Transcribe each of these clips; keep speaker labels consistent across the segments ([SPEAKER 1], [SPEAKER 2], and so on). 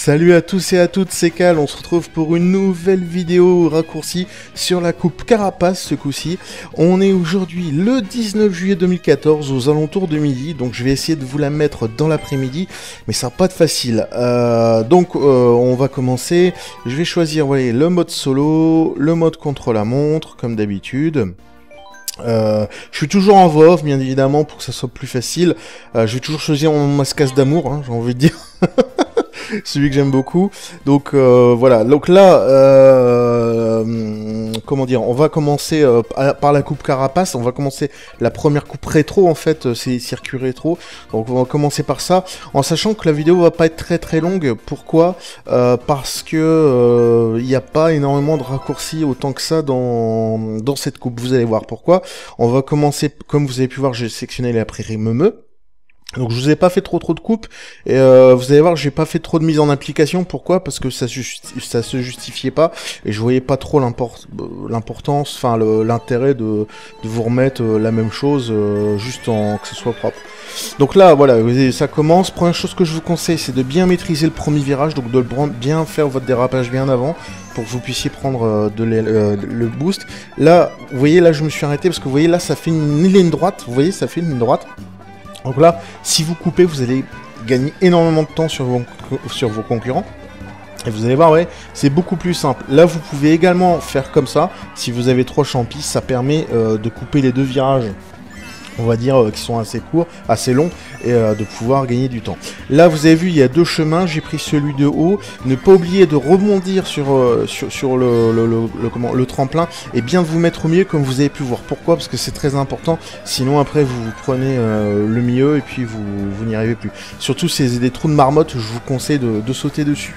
[SPEAKER 1] Salut à tous et à toutes, c'est Cal, on se retrouve pour une nouvelle vidéo raccourcie sur la coupe Carapace ce coup-ci. On est aujourd'hui le 19 juillet 2014 aux alentours de midi, donc je vais essayer de vous la mettre dans l'après-midi, mais ça va pas être facile. On va commencer, je vais choisir le mode solo, le mode contre-la-montre comme d'habitude. Je suis toujours en voix off bien évidemment pour que ça soit plus facile. Je vais toujours choisir mon mascasse d'amour, hein, j'ai envie de dire. Celui que j'aime beaucoup. Donc voilà. Donc là, comment dire, on va commencer par la coupe Carapace. On va commencer la première coupe rétro en fait, c'est les circuits rétro. Donc on va commencer par ça, en sachant que la vidéo va pas être très très longue. Pourquoi parce que il n'y a pas énormément de raccourcis autant que ça dans cette coupe. Vous allez voir pourquoi. On va commencer, comme vous avez pu voir, j'ai sélectionné la prairie Meumeux. Donc je vous ai pas fait trop de coupes et vous allez voir j'ai pas fait trop de mise en application. Pourquoi? Parce que ça se justifiait pas et je voyais pas trop l'importance, enfin l'intérêt de vous remettre la même chose juste en que ce soit propre. Donc là voilà, ça commence. Première chose que je vous conseille, c'est de bien maîtriser le premier virage, donc de bien faire votre dérapage bien avant pour que vous puissiez prendre le boost. Là vous voyez, là je me suis arrêté parce que vous voyez là ça fait une ligne droite. Vous voyez, ça fait une ligne droite. Donc là, si vous coupez, vous allez gagner énormément de temps sur vos concurrents. Et vous allez voir, ouais, c'est beaucoup plus simple. Là, vous pouvez également faire comme ça. Si vous avez 3 champis, ça permet de couper les 2 virages, on va dire, qui sont assez courts, assez longs, et de pouvoir gagner du temps. Là, vous avez vu, il y a 2 chemins. J'ai pris celui de haut. Ne pas oublier de rebondir sur le tremplin et bien de vous mettre au milieu, comme vous avez pu voir. Pourquoi? Parce que c'est très important. Sinon, après, vous prenez le milieu et puis vous n'y arrivez plus. Surtout, si c'est des trous de marmotte, je vous conseille de sauter dessus.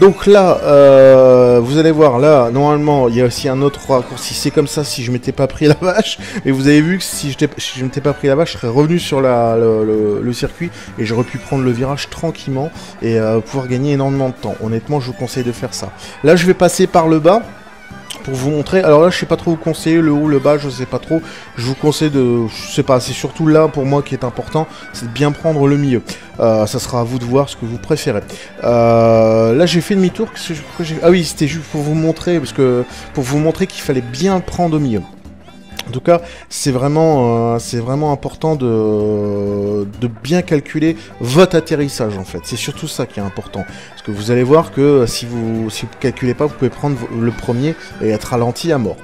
[SPEAKER 1] Donc là, vous allez voir, là, normalement, il y a aussi un autre raccourci. C'est comme ça si je m'étais pas pris la vache. Et vous avez vu que si je m'étais pas pris la vache, je serais revenu sur le circuit et j'aurais pu prendre le virage tranquillement et pouvoir gagner énormément de temps. Honnêtement, je vous conseille de faire ça. Là, je vais passer par le bas pour vous montrer. Alors là, je sais pas trop vous conseiller, le haut, le bas, je sais pas trop. Je vous conseille je sais pas, c'est surtout là pour moi qui est important, c'est de bien prendre le milieu. Ça sera à vous de voir ce que vous préférez. Là, j'ai fait demi-tour. Ah oui, c'était juste pour vous montrer, pour vous montrer qu'il fallait bien prendre au milieu. En tout cas, c'est vraiment important de bien calculer votre atterrissage en fait. C'est surtout ça qui est important. Parce que vous allez voir que si vous calculez pas, vous pouvez prendre le premier et être ralenti à mort.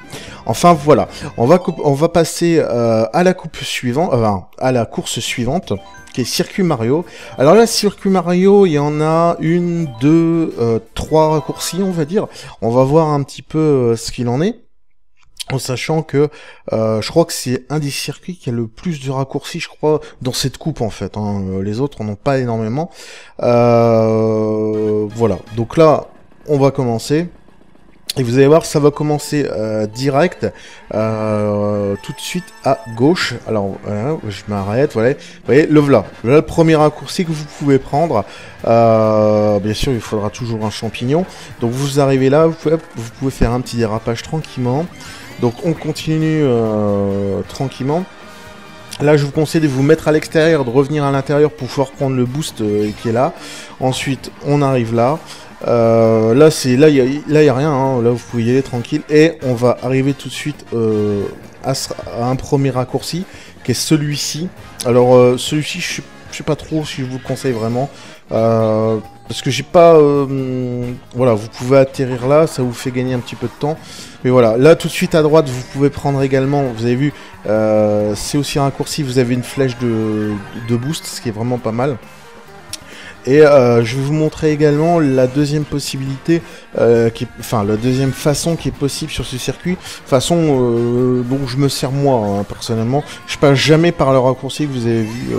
[SPEAKER 1] Enfin voilà, on va passer à la coupe suivante, à la course suivante, qui est Circuit Mario. Alors là, Circuit Mario, il y en a 1, 2, 3 raccourcis, on va dire. On va voir un petit peu ce qu'il en est. En sachant que je crois que c'est un des circuits qui a le plus de raccourcis, je crois, dans cette coupe en fait. Hein. Les autres en ont pas énormément. Voilà. Donc là, on va commencer. Et vous allez voir, ça va commencer direct, tout de suite à gauche. Alors, voilà, je m'arrête, voilà. Vous voyez, voilà le premier raccourci que vous pouvez prendre. Bien sûr, il faudra toujours un champignon. Donc, vous arrivez là, vous pouvez faire un petit dérapage tranquillement. Donc, on continue tranquillement. Là, je vous conseille de vous mettre à l'extérieur, de revenir à l'intérieur pour pouvoir prendre le boost qui est là. Ensuite, on arrive là. Là il y a rien, hein. Là vous pouvez y aller tranquille et on va arriver tout de suite à un premier raccourci qui est celui-ci. Alors celui-ci je sais pas trop si je vous le conseille vraiment parce que j'ai pas voilà, vous pouvez atterrir là, ça vous fait gagner un petit peu de temps, mais voilà, là tout de suite à droite vous pouvez prendre également, vous avez vu c'est aussi un raccourci, vous avez une flèche de boost, ce qui est vraiment pas mal. Et je vais vous montrer également la deuxième possibilité, la deuxième façon qui est possible sur ce circuit, façon dont je me sers moi, hein, personnellement. Je passe jamais par le raccourci que vous avez vu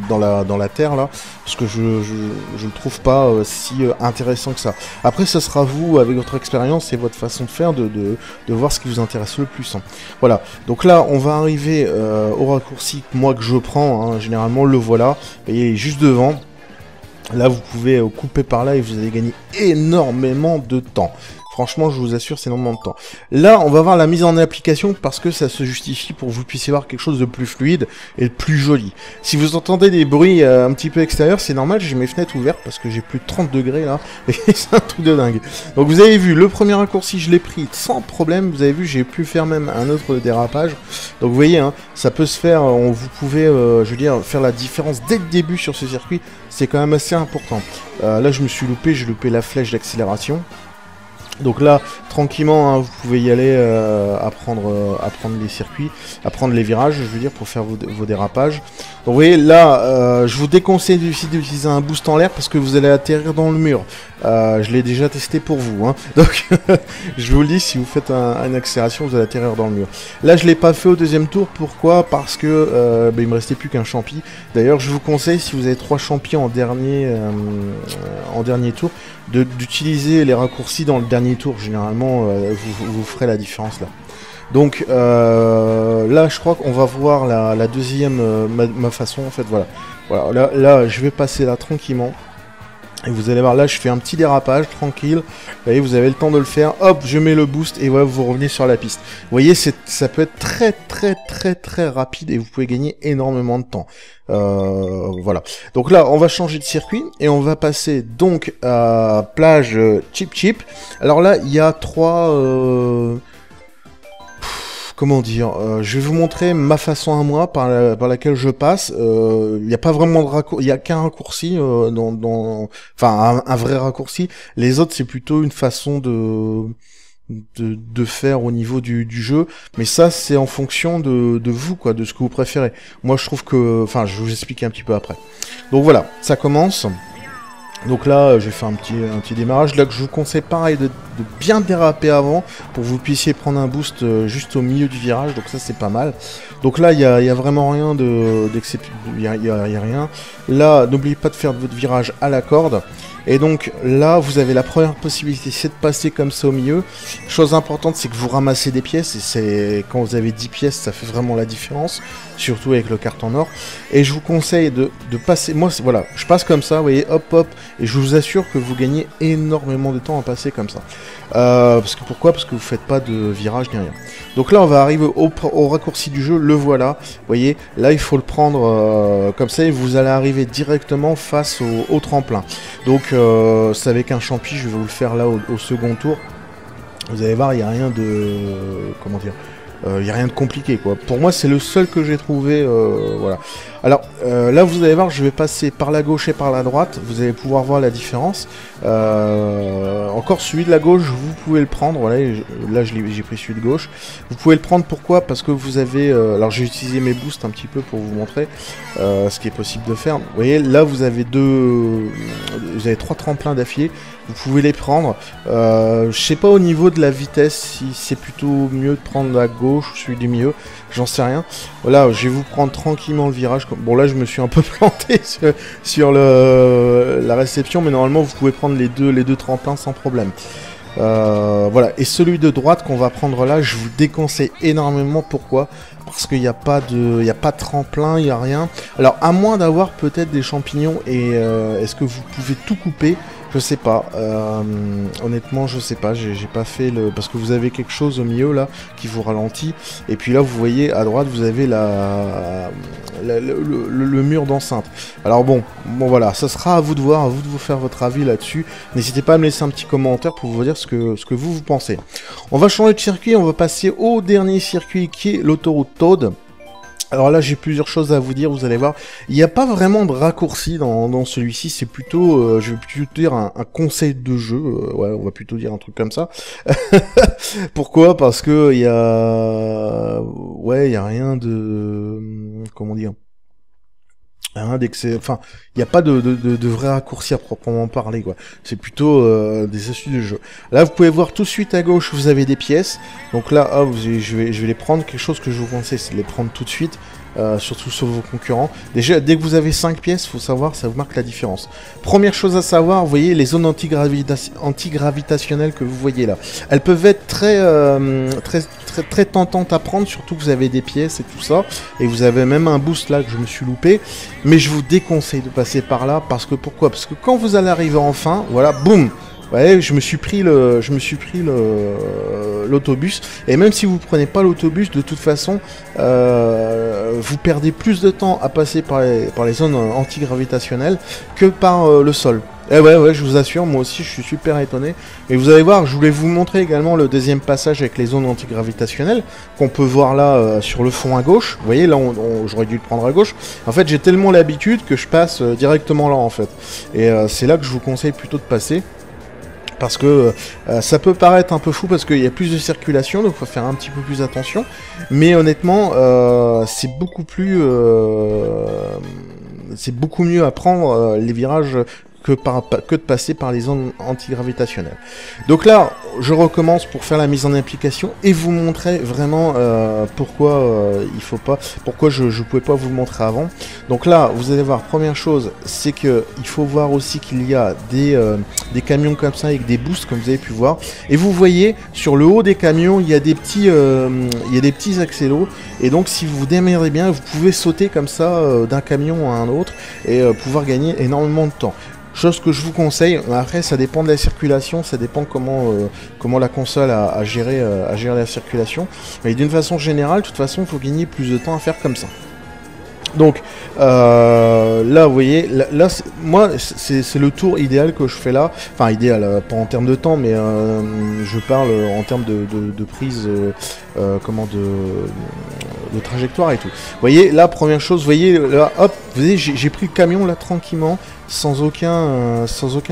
[SPEAKER 1] dans la terre là, parce que je le trouve pas si intéressant que ça. Après, ce sera vous, avec votre expérience et votre façon de faire, de voir ce qui vous intéresse le plus. Hein. Voilà, donc là, on va arriver au raccourci moi que je prends, hein, généralement le voilà, et juste devant. Là, vous pouvez couper par là et vous allez gagner énormément de temps. Franchement, je vous assure, c'est énormément de temps. Là, on va voir la mise en application parce que ça se justifie pour que vous puissiez voir quelque chose de plus fluide et de plus joli. Si vous entendez des bruits un petit peu extérieurs, c'est normal, j'ai mes fenêtres ouvertes parce que j'ai plus de 30 degrés là, et c'est un truc de dingue. Donc vous avez vu, le premier raccourci, je l'ai pris sans problème. Vous avez vu, j'ai pu faire même un autre dérapage. Donc vous voyez, hein, ça peut se faire, vous pouvez, je veux dire, faire la différence dès le début sur ce circuit. C'est quand même assez important. Là, je me suis loupé, j'ai loupé la flèche d'accélération. Donc là, tranquillement, hein, vous pouvez y aller à prendre les circuits, à prendre les virages, je veux dire, pour faire vos dérapages. Donc vous voyez, là, je vous déconseille d'utiliser un boost en l'air parce que vous allez atterrir dans le mur. Je l'ai déjà testé pour vous, hein. Donc je vous le dis, si vous faites une accélération, vous allez atterrir dans le mur. Là, je l'ai pas fait au deuxième tour. Pourquoi? Parce que il me restait plus qu'un champi. D'ailleurs, je vous conseille, si vous avez 3 champis en dernier tour, d'utiliser les raccourcis dans le dernier tour. Généralement, vous ferez la différence là. Donc là, je crois qu'on va voir la deuxième, ma façon en fait. Voilà. Là, je vais passer là tranquillement. Et vous allez voir, là, je fais un petit dérapage, tranquille. Vous voyez, vous avez le temps de le faire. Hop, je mets le boost et voilà, vous revenez sur la piste. Vous voyez, ça peut être très rapide et vous pouvez gagner énormément de temps. Voilà. Donc là, on va changer de circuit et on va passer donc à plage Chip. Alors là, il y a 3... comment dire, je vais vous montrer ma façon à moi par laquelle je passe. Il n'y a pas vraiment de raccourci, il y a qu'un raccourci enfin un vrai raccourci. Les autres c'est plutôt une façon de faire au niveau du jeu, mais ça c'est en fonction de vous quoi, de ce que vous préférez. Moi je trouve que, enfin je vais vous expliquer un petit peu après. Donc voilà, ça commence. Donc là, j'ai fait un petit démarrage. Là, que je vous conseille pareil de bien déraper avant pour que vous puissiez prendre un boost juste au milieu du virage. Donc ça, c'est pas mal. Donc là, il y a vraiment rien d'exceptionnel. Il y a rien. Là, n'oubliez pas de faire votre virage à la corde. Et donc là, vous avez la première possibilité, c'est de passer comme ça au milieu. Chose importante, c'est que vous ramassez des pièces. Et c'est quand vous avez 10 pièces, ça fait vraiment la différence. Surtout avec le carton or. Et je vous conseille de passer... Moi, voilà, je passe comme ça, vous voyez, hop. Et je vous assure que vous gagnez énormément de temps à passer comme ça. Pourquoi? Parce que vous faites pas de virage ni rien. Donc là, on va arriver au raccourci du jeu. Le voilà. Vous voyez, là, il faut le prendre comme ça. Et vous allez arriver directement face au tremplin. Donc, c'est avec un champi. Je vais vous le faire là au second tour. Vous allez voir, il n'y a rien de... Comment dire? Il n'y a rien de compliqué quoi. Pour moi c'est le seul que j'ai trouvé, voilà. Alors là vous allez voir, je vais passer par la gauche et par la droite. Vous allez pouvoir voir la différence. Encore celui de la gauche, vous pouvez le prendre. Voilà, là j'ai pris celui de gauche. Vous pouvez le prendre, pourquoi? Parce que vous avez... alors j'ai utilisé mes boosts un petit peu pour vous montrer ce qui est possible de faire. Vous voyez, là vous avez 3 tremplins d'affilée. Vous pouvez les prendre. Je sais pas au niveau de la vitesse si c'est plutôt mieux de prendre la gauche ou celui du milieu. J'en sais rien. Voilà, je vais vous prendre tranquillement le virage. Bon là je me suis un peu planté sur la réception, mais normalement vous pouvez prendre les deux tremplins sans problème. Voilà, et celui de droite qu'on va prendre là, je vous déconseille énormément. Pourquoi? Parce qu'il n'y a pas de tremplin, il n'y a rien. Alors à moins d'avoir peut-être des champignons, et est-ce que vous pouvez tout couper? Je sais pas, honnêtement je sais pas, j'ai pas fait parce que vous avez quelque chose au milieu là qui vous ralentit, et puis là vous voyez à droite vous avez le mur d'enceinte. Alors bon voilà, ça sera à vous de voir, à vous de vous faire votre avis là-dessus. N'hésitez pas à me laisser un petit commentaire pour vous dire ce que vous pensez. On va changer de circuit, on va passer au dernier circuit qui est l'autoroute Toad. Alors là, j'ai plusieurs choses à vous dire, vous allez voir. Il n'y a pas vraiment de raccourci dans celui-ci, c'est plutôt, je vais plutôt dire un conseil de jeu, ouais, on va plutôt dire un truc comme ça. Pourquoi? Parce que il y a rien de, comment dire, enfin, il n'y a pas de vrai raccourci à proprement parler, quoi. C'est plutôt des astuces de jeu. Là, vous pouvez voir tout de suite à gauche, vous avez des pièces. Donc là, hop, je vais les prendre. Quelque chose que je vous conseille, c'est de les prendre tout de suite. Surtout sur vos concurrents. Déjà, dès que vous avez 5 pièces, faut savoir, ça vous marque la différence. Première chose à savoir, vous voyez les zones antigravitationnelles que vous voyez là. Elles peuvent être très tentantes à prendre, surtout que vous avez des pièces et tout ça. Et vous avez même un boost là que je me suis loupé. Mais je vous déconseille de passer par là, parce que pourquoi? Parce que quand vous allez arriver enfin, voilà, boum! Ouais, je me suis pris l'autobus. Et même si vous prenez pas l'autobus, de toute façon, vous perdez plus de temps à passer par les zones antigravitationnelles que par le sol. Eh ouais, je vous assure, moi aussi je suis super étonné. Et vous allez voir, je voulais vous montrer également le deuxième passage avec les zones antigravitationnelles, qu'on peut voir là sur le fond à gauche. Vous voyez, là j'aurais dû le prendre à gauche. En fait, j'ai tellement l'habitude que je passe directement là en fait. Et c'est là que je vous conseille plutôt de passer. Parce que ça peut paraître un peu fou parce qu'il y a plus de circulation, donc il faut faire un petit peu plus attention. Mais honnêtement, c'est beaucoup mieux à prendre les virages que de passer par les zones antigravitationnelles. Donc là, je recommence pour faire la mise en application et vous montrer vraiment pourquoi je pouvais pas vous le montrer avant. Donc là, vous allez voir, première chose, c'est que il faut voir aussi qu'il y a des camions comme ça avec des boosts, comme vous avez pu voir. Et vous voyez, sur le haut des camions, il y a des petits accélos. Et donc, si vous vous démerdez bien, vous pouvez sauter comme ça d'un camion à un autre et pouvoir gagner énormément de temps. Chose que je vous conseille. Après, ça dépend de la circulation, ça dépend comment la console a géré la circulation. Mais d'une façon générale, de toute façon, il faut gagner plus de temps à faire comme ça. Donc là, vous voyez, là moi, c'est le tour idéal que je fais là. Enfin, idéal, pas en termes de temps, mais je parle en termes de prise, de trajectoire et tout. Vous voyez, là, première chose, vous voyez, là, hop, vous voyez, j'ai pris le camion là tranquillement, sans aucun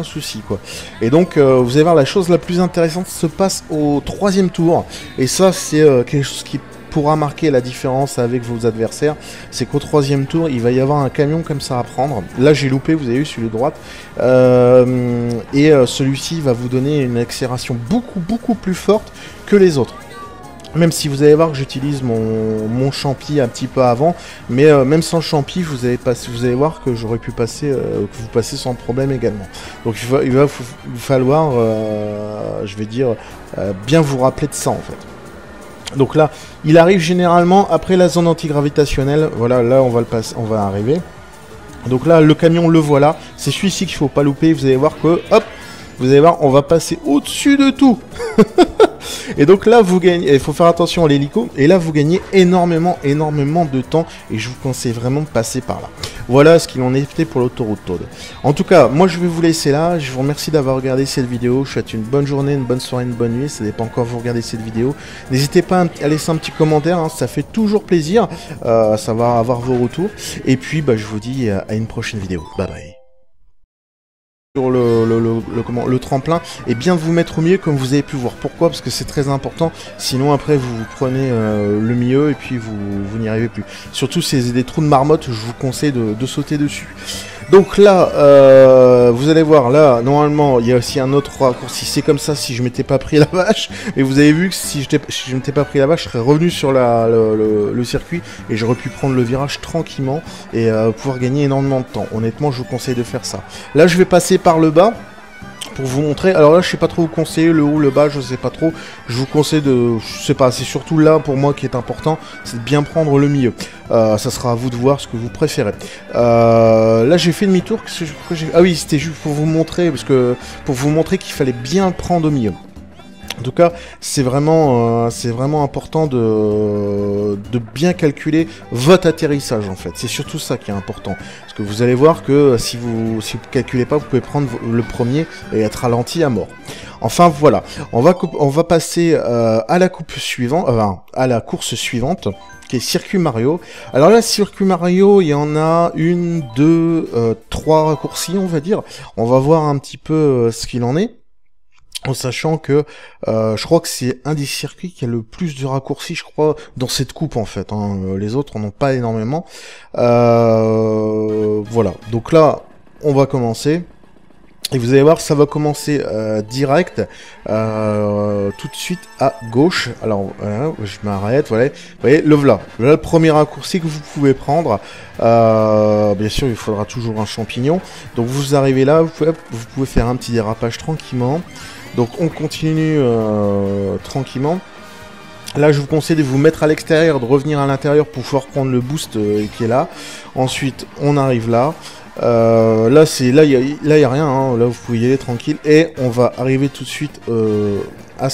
[SPEAKER 1] souci, quoi. Et donc, vous allez voir, la chose la plus intéressante se passe au 3e tour. Et ça, c'est quelque chose qui pourra marquer la différence avec vos adversaires, c'est qu'au 3e tour, il va y avoir un camion comme ça à prendre. Là, j'ai loupé, vous avez vu, celui de droite. Celui-ci va vous donner une accélération beaucoup plus forte que les autres. Même si vous allez voir que j'utilise mon champi un petit peu avant, mais même sans le champi, vous allez voir que j'aurais pu passer, que vous passez sans problème également. Donc il va vous falloir, je vais dire, bien vous rappeler de ça en fait. Donc là, il arrive généralement après la zone antigravitationnelle. Voilà, là on va arriver. Donc là, le camion, le voilà. C'est celui-ci qu'il faut pas louper. Vous allez voir que, hop, vous allez voir, on va passer au-dessus de tout. Et donc là, vous gagnez, il faut faire attention à l'hélico, et là, vous gagnez énormément de temps, et je vous conseille vraiment de passer par là. Voilà ce qu'il en est pour l'autoroute Toad. En tout cas, moi, je vais vous laisser là, je vous remercie d'avoir regardé cette vidéo, je vous souhaite une bonne journée, une bonne soirée, une bonne nuit, ça dépend quand vous regardez cette vidéo. N'hésitez pas à laisser un petit commentaire, hein, ça fait toujours plaisir, ça va avoir vos retours, et puis, je vous dis à une prochaine vidéo. Bye bye. Sur le tremplin et bien vous mettre au milieu comme vous avez pu voir. Pourquoi? Parce que c'est très important, sinon après vous prenez le milieu et puis vous n'y arrivez plus. Surtout si c'est des trous de marmotte, je vous conseille de sauter dessus. Donc là, vous allez voir, là, normalement, il y a aussi un autre raccourci. C'est comme ça si je m'étais pas pris la vache. Et vous avez vu que si je m'étais pas pris la vache, je serais revenu sur le circuit et j'aurais pu prendre le virage tranquillement et pouvoir gagner énormément de temps. Honnêtement, je vous conseille de faire ça. Là, je vais passer par le bas pour vous montrer. Alors là, je sais pas trop vous conseiller, le haut, le bas, je sais pas trop. Je vous conseille je sais pas, c'est surtout là pour moi qui est important, c'est de bien prendre le milieu. Ça sera à vous de voir ce que vous préférez. Là, j'ai fait demi-tour. Ah oui, c'était juste pour vous montrer, pour vous montrer qu'il fallait bien prendre au milieu. En tout cas, c'est vraiment important de bien calculer votre atterrissage en fait. C'est surtout ça qui est important. Parce que vous allez voir que si vous calculez pas, vous pouvez prendre le premier et être ralenti à mort. Enfin voilà, on va passer à la coupe suivante, à la course suivante, qui est Circuit Mario. Alors là, Circuit Mario, il y en a 1, 2, 3 raccourcis, on va dire. On va voir un petit peu ce qu'il en est. En sachant que je crois que c'est un des circuits qui a le plus de raccourcis, je crois, dans cette coupe en fait. Hein. Les autres en ont pas énormément. Voilà. Donc là, on va commencer. Et vous allez voir, ça va commencer direct, tout de suite à gauche. Alors, voilà, je m'arrête, voilà. Vous voyez, voilà le premier raccourci que vous pouvez prendre. Bien sûr, il faudra toujours un champignon. Donc, vous arrivez là, vous pouvez faire un petit dérapage tranquillement. Donc, on continue tranquillement. Là, je vous conseille de vous mettre à l'extérieur, de revenir à l'intérieur pour pouvoir prendre le boost qui est là. Ensuite, on arrive là. Là, il y a rien. Hein. Là, vous pouvez y aller tranquille. Et on va arriver tout de suite à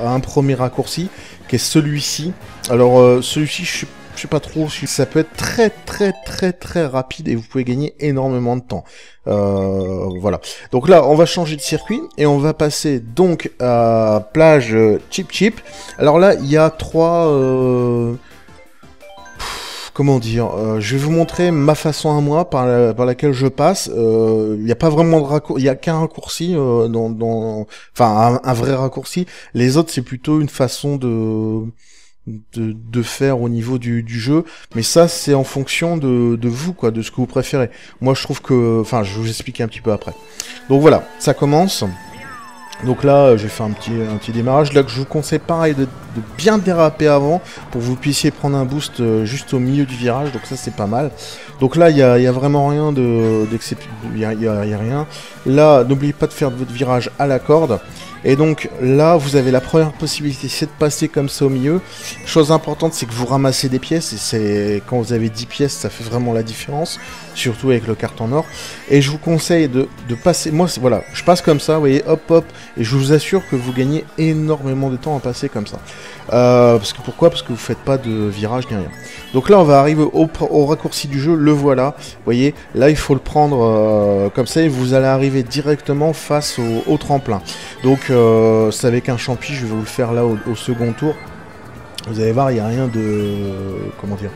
[SPEAKER 1] un premier raccourci, qui est celui-ci. Alors, celui-ci, je sais pas trop, ça peut être très rapide et vous pouvez gagner énormément de temps. Voilà. Donc là, on va changer de circuit et on va passer donc à plage Chip Chip. Alors là, il y a trois... comment dire, je vais vous montrer ma façon à moi par laquelle je passe. Il n'y a pas vraiment de raccourci, il y a qu'un raccourci enfin un vrai raccourci. Les autres c'est plutôt une façon de faire au niveau du jeu, mais ça c'est en fonction de vous quoi, de ce que vous préférez. Moi je trouve que, enfin je vais vous expliquer un petit peu après. Donc voilà, ça commence. Donc là, je vais faire un petit démarrage. Là, que je vous conseille pareil de bien déraper avant pour que vous puissiez prendre un boost juste au milieu du virage. Donc ça, c'est pas mal. Donc là, il y a vraiment rien d'exceptionnel. Il y a rien. Là, n'oubliez pas de faire votre virage à la corde. Et donc là, vous avez la première possibilité, c'est de passer comme ça au milieu. Chose importante, c'est que vous ramassez des pièces. Et c'est quand vous avez 10 pièces, ça fait vraiment la différence. Surtout avec le carton or. Et je vous conseille de passer... Moi, voilà, je passe comme ça, vous voyez, hop, hop. Et je vous assure que vous gagnez énormément de temps à passer comme ça. Pourquoi ? Parce que vous faites pas de virage ni rien. Donc là, on va arriver au raccourci du jeu. Le voilà. Vous voyez, là, il faut le prendre comme ça. Et vous allez arriver directement face au tremplin. Donc, c'est avec un champi. Je vais vous le faire là au second tour. Vous allez voir, il n'y a rien de... Comment dire ?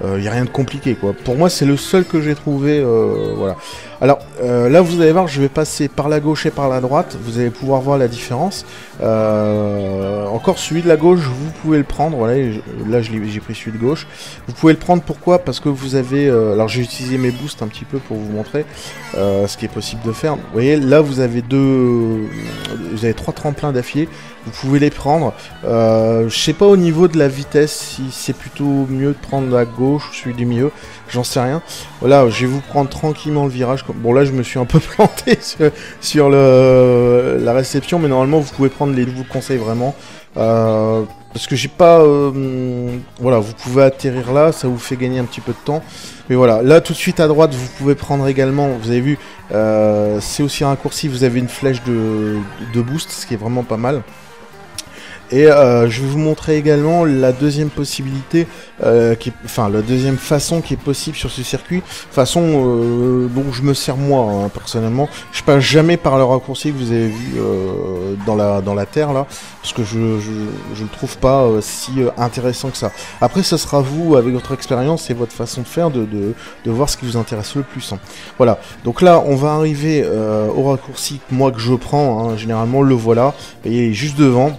[SPEAKER 1] Il n'y a rien de compliqué quoi. Pour moi c'est le seul que j'ai trouvé, voilà. Alors là vous allez voir, je vais passer par la gauche et par la droite, vous allez pouvoir voir la différence. Encore celui de la gauche, vous pouvez le prendre, voilà, là j'ai pris celui de gauche. Vous pouvez le prendre, pourquoi ? Parce que vous avez, alors j'ai utilisé mes boosts un petit peu pour vous montrer ce qui est possible de faire. Vous voyez, là vous avez vous avez 3 tremplins d'affilée. Vous pouvez les prendre. Je sais pas au niveau de la vitesse si c'est plutôt mieux de prendre la gauche ou celui du milieu. J'en sais rien. Voilà, je vais vous prendre tranquillement le virage. Bon là je me suis un peu planté sur la réception, mais normalement vous pouvez prendre les... Je vous le conseille vraiment. Parce que j'ai pas... voilà, vous pouvez atterrir là, ça vous fait gagner un petit peu de temps. Mais voilà, là tout de suite à droite, vous pouvez prendre également, vous avez vu, c'est aussi un raccourci, vous avez une flèche de boost, ce qui est vraiment pas mal. Et je vais vous montrer également la deuxième possibilité, la deuxième façon qui est possible sur ce circuit, façon dont je me sers moi hein, personnellement. Je passe jamais par le raccourci que vous avez vu dans la terre là, parce que je le trouve pas si intéressant que ça. Après, ce sera vous avec votre expérience et votre façon de faire de voir ce qui vous intéresse le plus. Hein. Voilà. Donc là, on va arriver au raccourci moi que je prends. Hein, généralement, le voilà. Et il est juste devant.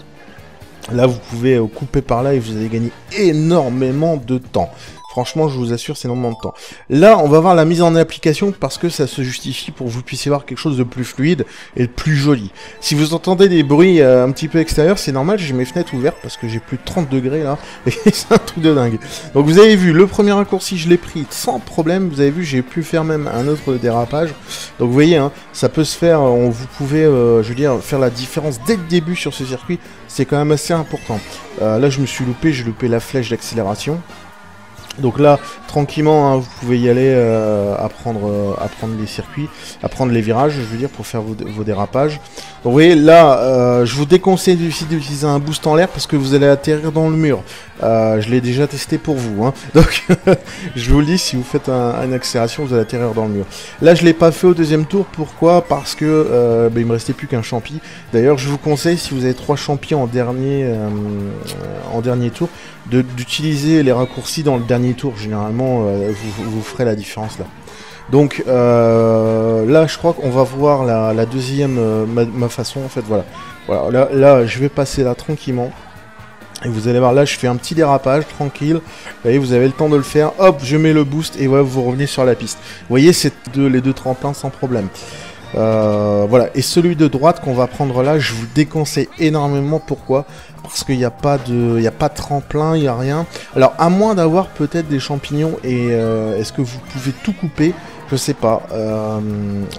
[SPEAKER 1] Là, vous pouvez couper par là et vous allez gagner énormément de temps. Franchement, je vous assure, c'est énormément de temps. Là, on va voir la mise en application parce que ça se justifie pour que vous puissiez voir quelque chose de plus fluide et de plus joli. Si vous entendez des bruits un petit peu extérieurs, c'est normal, j'ai mes fenêtres ouvertes parce que j'ai plus de 30 degrés là. Et c'est un truc de dingue. Donc vous avez vu, le premier raccourci, je l'ai pris sans problème. Vous avez vu, j'ai pu faire même un autre dérapage. Donc vous voyez, hein, ça peut se faire, vous pouvez, je veux dire, faire la différence dès le début sur ce circuit. C'est quand même assez important. Là, je me suis loupé, j'ai loupé la flèche d'accélération. Donc là, tranquillement, hein, vous pouvez y aller à prendre les circuits, à prendre les virages, je veux dire, pour faire vos dérapages. Donc vous voyez, là, je vous déconseille d'utiliser un boost en l'air parce que vous allez atterrir dans le mur. Je l'ai déjà testé pour vous. Hein. Donc, je vous le dis, si vous faites une accélération, vous allez atterrir dans le mur. Là, je ne l'ai pas fait au deuxième tour. Pourquoi ? Parce que il me restait plus qu'un champi. D'ailleurs, je vous conseille, si vous avez 3 champis en dernier tour, d'utiliser les raccourcis dans le dernier tour. Généralement, vous ferez la différence là. Donc là, je crois qu'on va voir la deuxième, ma façon en fait. Voilà. Là, je vais passer là tranquillement. Et vous allez voir, là, je fais un petit dérapage tranquille. Vous voyez, vous avez le temps de le faire. Hop, je mets le boost et voilà, vous revenez sur la piste. Vous voyez, c'est les deux tremplins sans problème. Voilà, et celui de droite qu'on va prendre là, je vous déconseille énormément. Pourquoi ? Parce qu'il n'y a pas de tremplin, il n'y a rien. Alors, à moins d'avoir peut-être des champignons et est-ce que vous pouvez tout couper ? Je sais pas.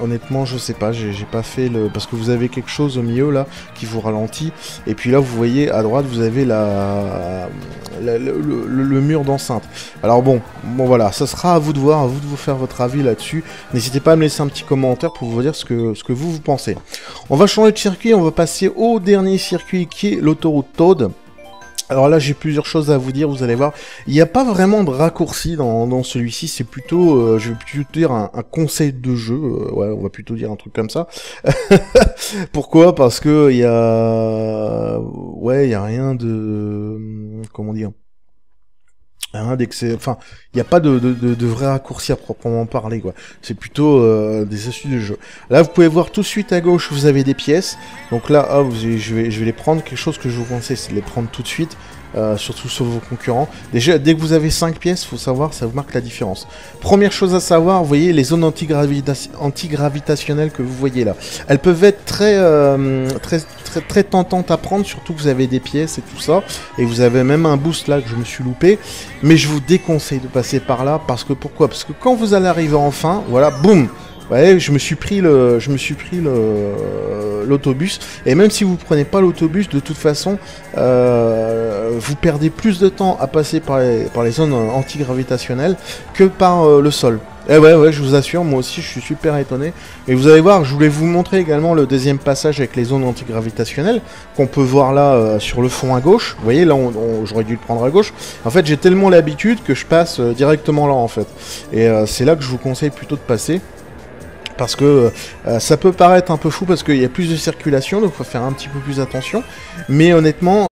[SPEAKER 1] Honnêtement, je sais pas. J'ai pas fait le... Parce que vous avez quelque chose au milieu, là, qui vous ralentit. Et puis là, vous voyez, à droite, vous avez le mur d'enceinte. Alors bon, voilà. Ça sera à vous de voir, à vous de vous faire votre avis là-dessus. N'hésitez pas à me laisser un petit commentaire pour vous dire ce que vous pensez. On va changer de circuit. On va passer au dernier circuit, qui est l'autoroute Toad. Alors là, j'ai plusieurs choses à vous dire, vous allez voir. Il n'y a pas vraiment de raccourci dans celui-ci, c'est plutôt, je vais plutôt dire un conseil de jeu, ouais, on va plutôt dire un truc comme ça. Pourquoi? Parce que il y a... Ouais, il n'y a rien de... Comment dire? Hein, enfin, il n'y a pas de vrai raccourci à proprement parler, quoi. C'est plutôt des astuces de jeu. Là, vous pouvez voir tout de suite à gauche, vous avez des pièces. Donc là, hop, je vais les prendre. Quelque chose que je vous conseille, c'est de les prendre tout de suite. Surtout sur vos concurrents. Déjà, dès que vous avez 5 pièces, faut savoir, ça vous marque la différence. Première chose à savoir, vous voyez les zones antigravitationnelles que vous voyez là. Elles peuvent être très tentantes à prendre, surtout que vous avez des pièces et tout ça. Et vous avez même un boost là que je me suis loupé. Mais je vous déconseille de passer par là, parce que pourquoi? Parce que quand vous allez arriver enfin, voilà, boum! Ouais, je me suis pris l'autobus, et même si vous prenez pas l'autobus, de toute façon, vous perdez plus de temps à passer par les zones antigravitationnelles que par le sol. Et ouais, je vous assure, moi aussi je suis super étonné. Et vous allez voir, je voulais vous montrer également le deuxième passage avec les zones antigravitationnelles, qu'on peut voir là sur le fond à gauche. Vous voyez, là j'aurais dû le prendre à gauche. En fait, j'ai tellement l'habitude que je passe directement là en fait. Et c'est là que je vous conseille plutôt de passer. Parce que ça peut paraître un peu fou parce qu'il y a plus de circulation, donc il faut faire un petit peu plus attention. Mais honnêtement...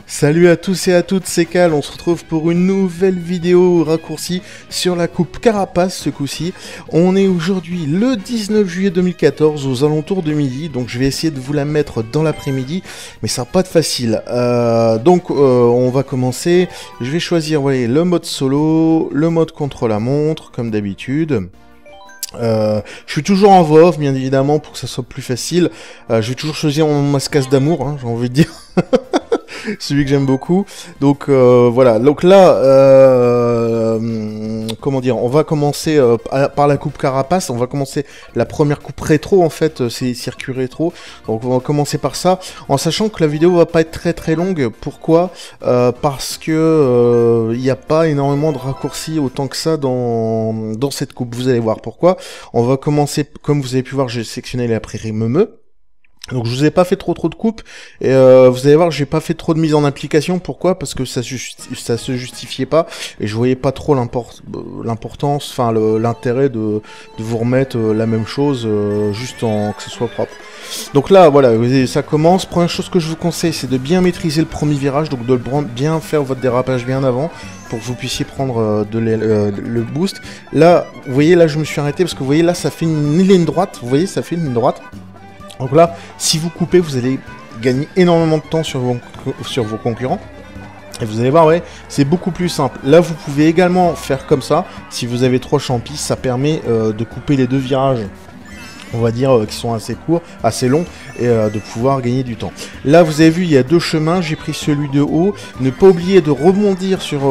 [SPEAKER 1] Salut à tous et à toutes, c'est Cal, on se retrouve pour une nouvelle vidéo raccourcie sur la coupe Carapace ce coup-ci. On est aujourd'hui le 19 juillet 2014 aux alentours de midi, donc je vais essayer de vous la mettre dans l'après-midi, mais ça va pas être facile. On va commencer, je vais choisir le mode solo, le mode contre-la-montre comme d'habitude. Je suis toujours en voix off, bien évidemment, pour que ça soit plus facile. Je vais toujours choisir mon mascasse d'amour, hein, j'ai envie de dire. Celui que j'aime beaucoup. Donc voilà. Donc là, comment dire, on va commencer par la coupe Carapace. On va commencer la première coupe rétro en fait, c'est les circuits rétro. Donc on va commencer par ça, en sachant que la vidéo va pas être très longue. Pourquoi? Parce que il n'y a pas énormément de raccourcis autant que ça dans cette coupe. Vous allez voir pourquoi. On va commencer, comme vous avez pu voir, j'ai sélectionné la prairie Meumeux. Donc je vous ai pas fait trop de coupes, et vous allez voir, j'ai pas fait trop de mise en application. Pourquoi? Parce que ça se justifiait pas, et je voyais pas trop l'importance, enfin l'intérêt de vous remettre la même chose, juste que ce soit propre. Donc là, voilà, ça commence. Première chose que je vous conseille, c'est de bien maîtriser le premier virage, donc de bien faire votre dérapage bien avant, pour que vous puissiez prendre le boost. Là, vous voyez, là je me suis arrêté, parce que vous voyez, là ça fait une ligne droite, vous voyez, ça fait une ligne droite. Donc là, si vous coupez, vous allez gagner énormément de temps sur vos concurrents. Et vous allez voir, ouais, c'est beaucoup plus simple. Là, vous pouvez également faire comme ça. Si vous avez 3 champis, ça permet de couper les 2 virages, on va dire, qui sont assez courts, assez longs, et de pouvoir gagner du temps. Là, vous avez vu, il y a 2 chemins. J'ai pris celui de haut. Ne pas oublier de rebondir sur